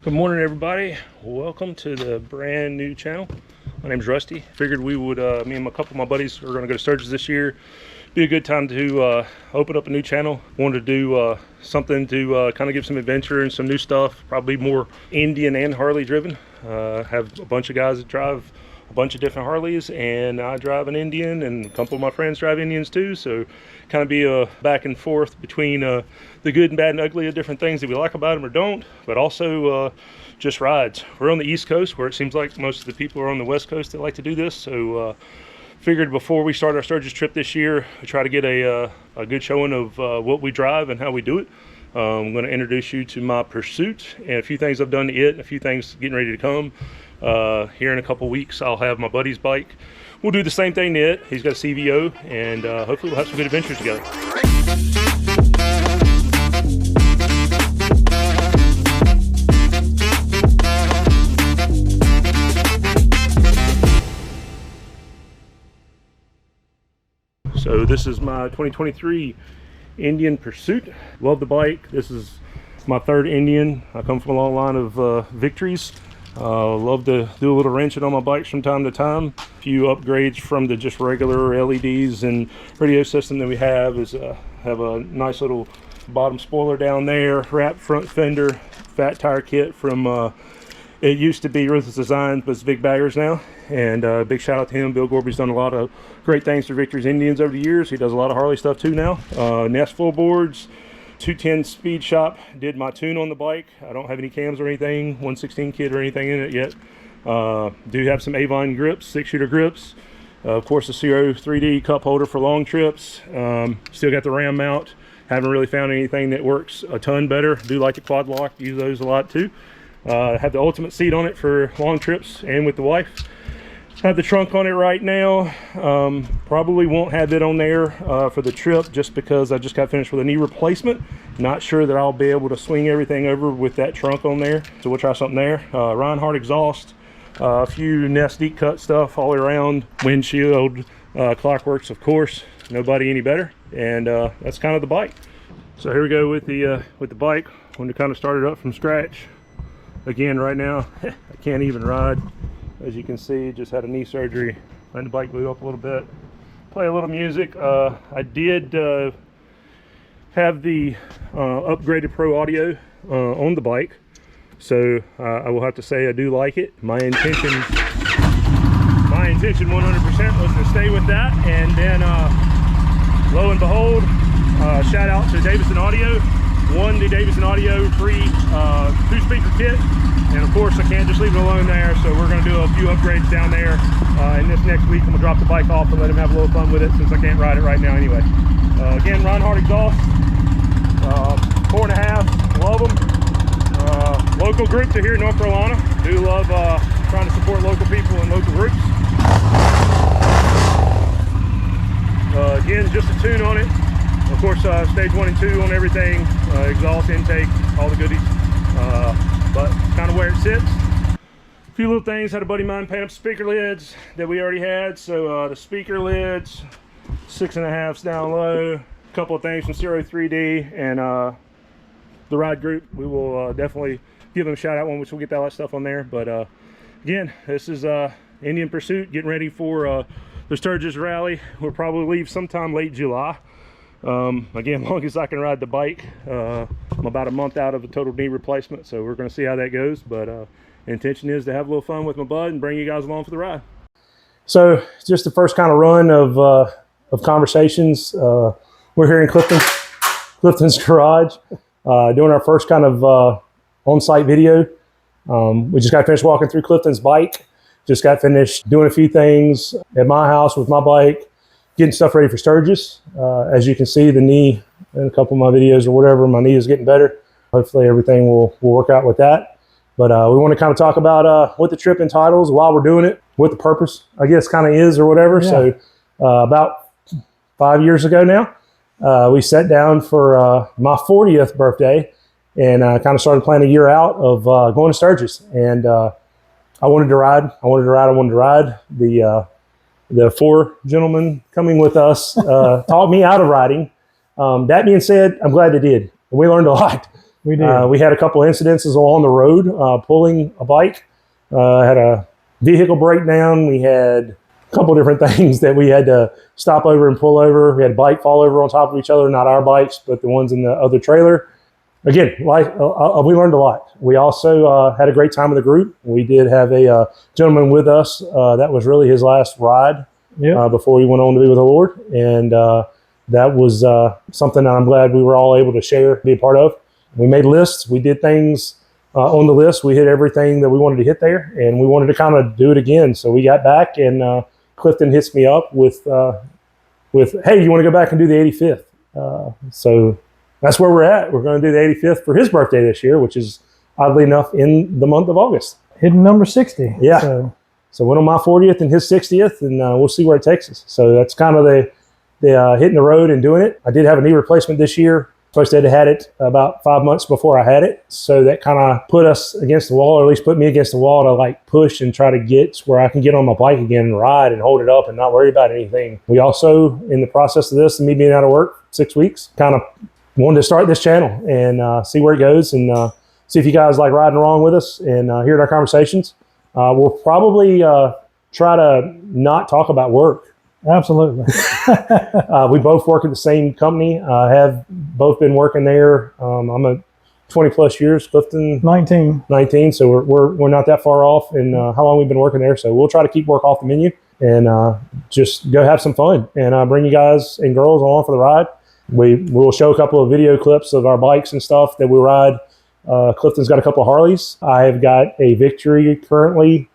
Good morning, everybody. Welcome to the brand new channel. My name's Rusty. Figured we would, me and a couple of my buddies are going to go to Strugis this year. Be a good time to open up a new channel. Wanted to do something to kind of give some adventure and some new stuff. Probably more Indian and Harley driven. Have a bunch of guys that drive a bunch of different Harleys, and I drive an Indian, and a couple of my friends drive Indians too. So kind of be a back and forth between the good and bad and ugly of different things that we like about them or don't, but also just rides. We're on the East Coast, where it seems like most of the people are on the West Coast that like to do this. So figured before we start our Strugis trip this year, we try to get a good showing of what we drive and how we do it. I'm going to introduce you to my Persuit and a few things I've done to it, and a few things getting ready to come. Here in a couple weeks, I'll have my buddy's bike. We'll do the same thing to it. He's got a CVO, and hopefully we'll have some good adventures together. So this is my 2023 Indian Persuit. Love the bike. This is my third Indian. I come from a long line of victories. Love to do a little wrenching on my bikes from time to time. A few upgrades from the just regular LEDs and radio system that we have is have a nice little bottom spoiler down there, wrapped front fender, fat tire kit from it used to be Ruthless Designs, but it's Big Baggers now. And big shout out to him. Bill Gorby's done a lot of great things for Victory's Indians over the years. He does a lot of Harley stuff too now. Nest floorboards, 210 speed shop. Did my tune on the bike. I don't have any cams or anything, 116 kit or anything in it yet. Do have some Avon grips, 6-shooter grips. Of course, the Zero 3D cup holder for long trips. Still got the ram mount. Haven't really found anything that works a ton better. Do like the quad lock, use those a lot too. Have the ultimate seat on it for long trips and with the wife. Have the trunk on it right now. Probably won't have it on there for the trip, just because I just got finished with a knee replacement. Not sure that I'll be able to swing everything over with that trunk on there, so we'll try something there. Reinhardt exhaust, a few Nest deep cut stuff all around, windshield, Clockworks, of course, nobody any better. And that's kind of the bike. So here we go with the bike. When to kind of start it up from scratch. Again, right now I can't even ride. As you can see, just had a knee surgery. Letting the bike boot up a little bit. Play a little music. I did have the upgraded Pro audio on the bike, so I will have to say I do like it. My intention 100% was to stay with that, and then lo and behold, shout out to Davison Audio. Won the Davison Audio free 2-speaker kit. And of course, I can't just leave it alone there, so we're going to do a few upgrades down there. And this next week, I'm going to drop the bike off and let him have a little fun with it, since I can't ride it right now anyway. Again, Reinhardt exhaust, 4.5, love them. Local groups are here in North Carolina. Do love trying to support local people and local groups. Again, just a tune on it. Of course, stage 1 and 2 on everything, exhaust, intake, all the goodies. But kind of where it sits. A few little things. Had a buddy of mine paint up speaker lids that we already had. So the speaker lids, 6.5s down low. A couple of things from Zero 3D and the ride group. We will definitely give them a shout out one, which we'll get that stuff on there. But again, this is Indian Persuit, getting ready for the Strugis rally. We'll probably leave sometime late July. Again, long as I can ride the bike. I'm about a month out of a total knee replacement, so we're going to see how that goes. But intention is to have a little fun with my bud and bring you guys along for the ride. So just the first kind of run of conversations. We're here in Clifton's garage, doing our first kind of on-site video. We just got finished walking through Clifton's bike. Just got finished doing a few things at my house with my bike, getting stuff ready for Strugis. As you can see, the knee in a couple of my videos or whatever, my knee is getting better. Hopefully everything will work out with that. But we want to kind of talk about what the trip entitles, why we're doing it, what the purpose, I guess, kind of is or whatever. Yeah. So about 5 years ago now, we sat down for my 40th birthday and kind of started planning a year out of going to Strugis. And I wanted to ride. The 4 gentlemen coming with us taught me out of riding. That being said, I'm glad they did. We learned a lot. We did. We had a couple incidences along the road pulling a bike. Had a vehicle breakdown. We had a couple different things that we had to stop over and pull over. We had a bike fall over on top of each other, not our bikes, but the ones in the other trailer. Again, we learned a lot. We also had a great time with the group. We did have a gentleman with us. That was really his last ride before he went on to be with the Lord. And that was something that I'm glad we were all able to share, be a part of. We made lists. We did things on the list. We hit everything that we wanted to hit there, and we wanted to kind of do it again. So we got back, and Clifton hits me up with hey, you want to go back and do the 85th? So that's where we're at. We're going to do the 85th for his birthday this year, which is oddly enough in the month of August. Hitting number 60. Yeah. So went on my 40th and his 60th, and we'll see where it takes us. So that's kind of the hitting the road and doing it. I did have a knee replacement this year. Supposed to have had it about 5 months before I had it. So that kind of put us against the wall, or at least put me against the wall to like push and try to get where I can get on my bike again and ride and hold it up and not worry about anything. We also, in the process of this and me being out of work 6 weeks, kind of wanted to start this channel and see where it goes and see if you guys like riding along with us and hearing our conversations. We'll probably try to not talk about work. Absolutely. We both work at the same company. Have both been working there. I'm a 20 plus years. Clifton 19. So we're not that far off in how long we've been working there. So we'll try to keep work off the menu and just go have some fun and bring you guys and girls along for the ride. We'll show a couple of video clips of our bikes and stuff that we ride. Clifton's got a couple of Harleys. I've got a Victory currently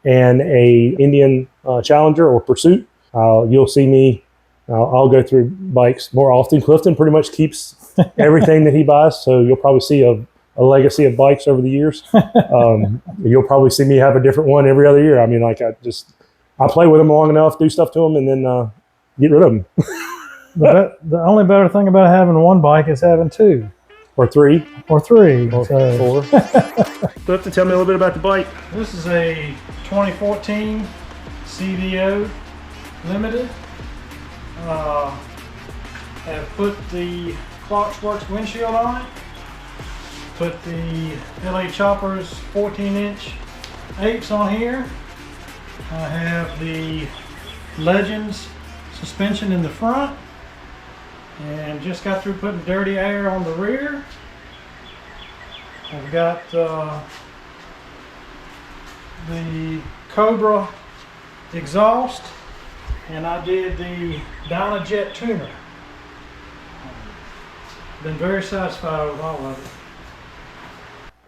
and a Indian Challenger or Persuit. You'll see me. I'll go through bikes more often. Clifton pretty much keeps everything that he buys, so you'll probably see a legacy of bikes over the years. You'll probably see me have a different one every other year. I mean, like I play with them long enough, do stuff to them, and then get rid of them. The only better thing about having one bike is having two. Or three. Or three. Or four. Clifton, tell me a little bit about the bike. This is a 2014 CVO Limited. Have put the Clockworks windshield on it. Put the LA Choppers 14-inch apes on here. I have the Legends suspension in the front. And just got through putting dirty air on the rear. I've got the Cobra exhaust, and I did the Dynajet tuner. Been very satisfied with all of it.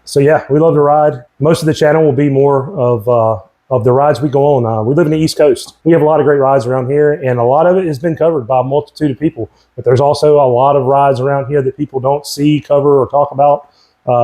So yeah, we love to ride. Most of the channel will be more of the rides we go on. We live in the East Coast. We have a lot of great rides around here, and a lot of it has been covered by a multitude of people. But there's also a lot of rides around here that people don't see, cover, or talk about.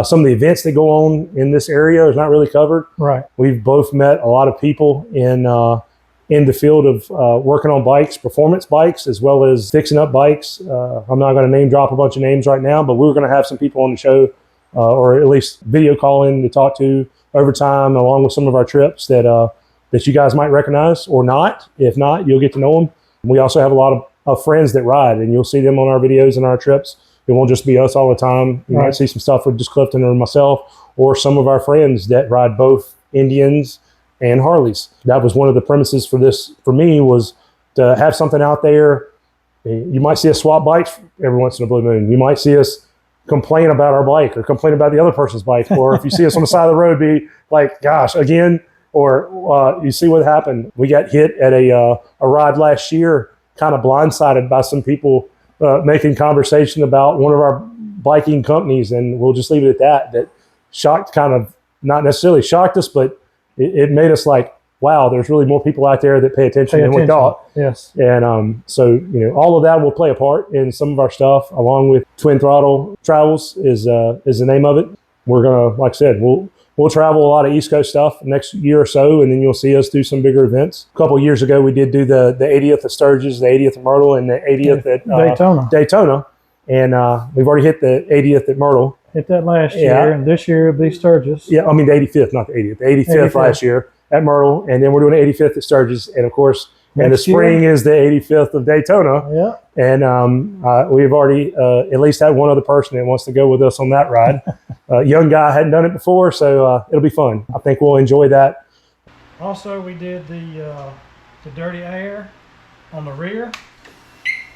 Some of the events that go on in this area is not really covered. Right. We've both met a lot of people in the field of working on bikes, performance bikes, as well as fixing up bikes. I'm not going to name drop a bunch of names right now, but we're going to have some people on the show, or at least video call in to talk to over time, along with some of our trips that you guys might recognize or not. If not, you'll get to know them. We also have a lot of friends that ride, and you'll see them on our videos and our trips. It won't just be us all the time. You might see some stuff with just Clifton or myself, or some of our friends that ride both Indians and Harleys. That was one of the premises for this, for me, was to have something out there. You might see us swap bikes every once in a blue moon. You might see us complain about our bike or complain about the other person's bike. Or if you see us on the side of the road, be like, gosh, again. Or you see what happened. We got hit at a ride last year, kind of blindsided by some people making conversation about one of our biking companies. And we'll just leave it at that. That shocked, kind of, not necessarily shocked us, but it made us like, wow, there's really more people out there that pay attention than we thought. Yes. And so, all of that will play a part in some of our stuff, along with Twin Throttle Travels is the name of it. We're going to, like I said, we'll travel a lot of East Coast stuff next year or so, and then you'll see us do some bigger events. A couple of years ago, we did do the 80th at Strugis, the 80th at Myrtle, and the 80th at Daytona. And we've already hit the 80th at Myrtle. Hit that last year, and this year it'll be Strugis. Yeah, I mean the 85th, not the 80th. The 85th last year at Myrtle, and then we're doing the 85th at Strugis. And of course, And the Next year. spring is the 85th of Daytona. Yeah. And we've already at least had one other person that wants to go with us on that ride. Young guy, hadn't done it before, so it'll be fun. I think we'll enjoy that. Also, we did the dirty air on the rear.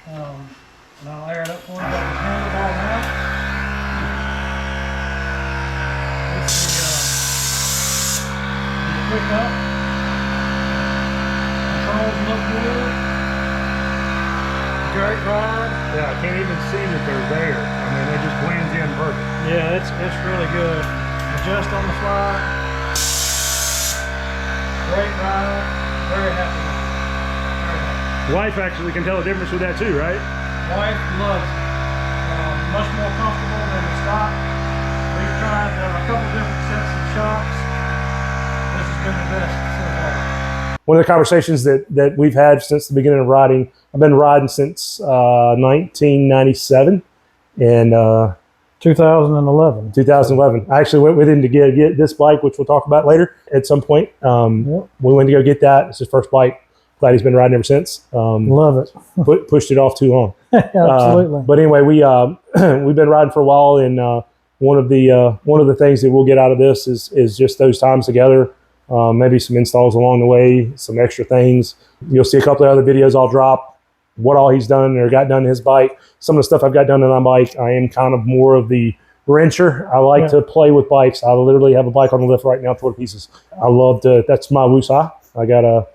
And I'll air it up for you. Got the handlebar now. This is the quick up. Controls look good. Great ride. Yeah, I can't even see that they're there. I mean, they just blends in perfect. Yeah, it's really good. Adjust on the fly. Great ride. Very happy with it. Very happy. Wife actually can tell a difference with that too, right? Wife loves it. Much more comfortable than the stock. We've tried a couple different sets of shocks. This has been the best so far. One of the conversations that we've had since the beginning of riding, I've been riding since 1997 and 2011. 2011. I actually went with him to get this bike, which we'll talk about later at some point. Yep. We went to go get that. It's his first bike. Glad he's been riding ever since. Love it. Pushed it off too long. Absolutely. But anyway, we've been riding for a while, and one of the things that we'll get out of this is just those times together. Maybe some installs along the way, some extra things. You'll see a couple of other videos I'll drop, what all he's done or got done to his bike. Some of the stuff I've got done to my bike, I am kind of more of the wrencher. I like to play with bikes. I literally have a bike on the lift right now, tore to pieces. I love to, that's my woosah. I got a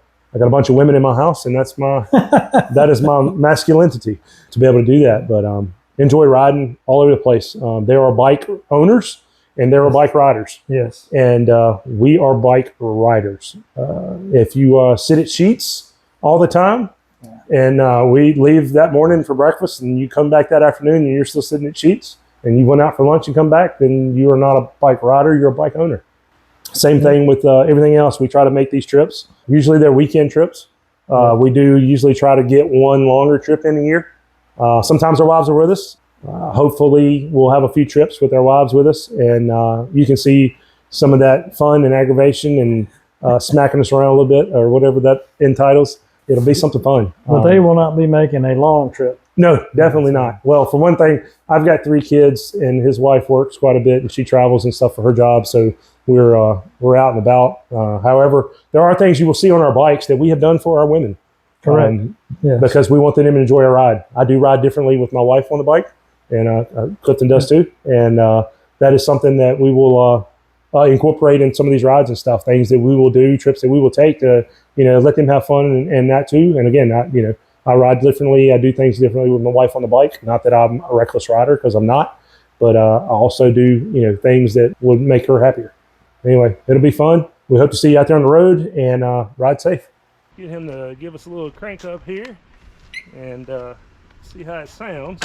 bunch of women in my house, and that's that is my masculinity to be able to do that. But enjoy riding all over the place. There are bike owners and there are bike riders. Yes. And we are bike riders. If you sit at Sheets all the time, and we leave that morning for breakfast, and you come back that afternoon and you're still sitting at Sheets, and you went out for lunch and come back, then you are not a bike rider, you're a bike owner. Same thing with everything else. We try to make these trips. Usually they're weekend trips. We do usually try to get one longer trip in a year. Sometimes our wives are with us. Hopefully we'll have a few trips with our wives with us, and you can see some of that fun and aggravation and smacking us around a little bit, or whatever that entitles. It'll be something fun. But they will not be making a long trip. No, definitely not. Well, for one thing, I've got 3 kids, and his wife works quite a bit, and she travels and stuff for her job, so we're out and about. However, there are things you will see on our bikes that we have done for our women. Correct. Yes. Because we want them to enjoy a ride. I do ride differently with my wife on the bike, and Clifton does too. And that is something that we will incorporate in some of these rides and stuff. Things that we will do, trips that we will take to let them have fun and that too. And again, I ride differently. I do things differently with my wife on the bike. Not that I'm a reckless rider, because I'm not, but I also do things that would make her happier. Anyway, it'll be fun. We hope to see you out there on the road, and ride safe. Get him to give us a little crank up here and see how it sounds.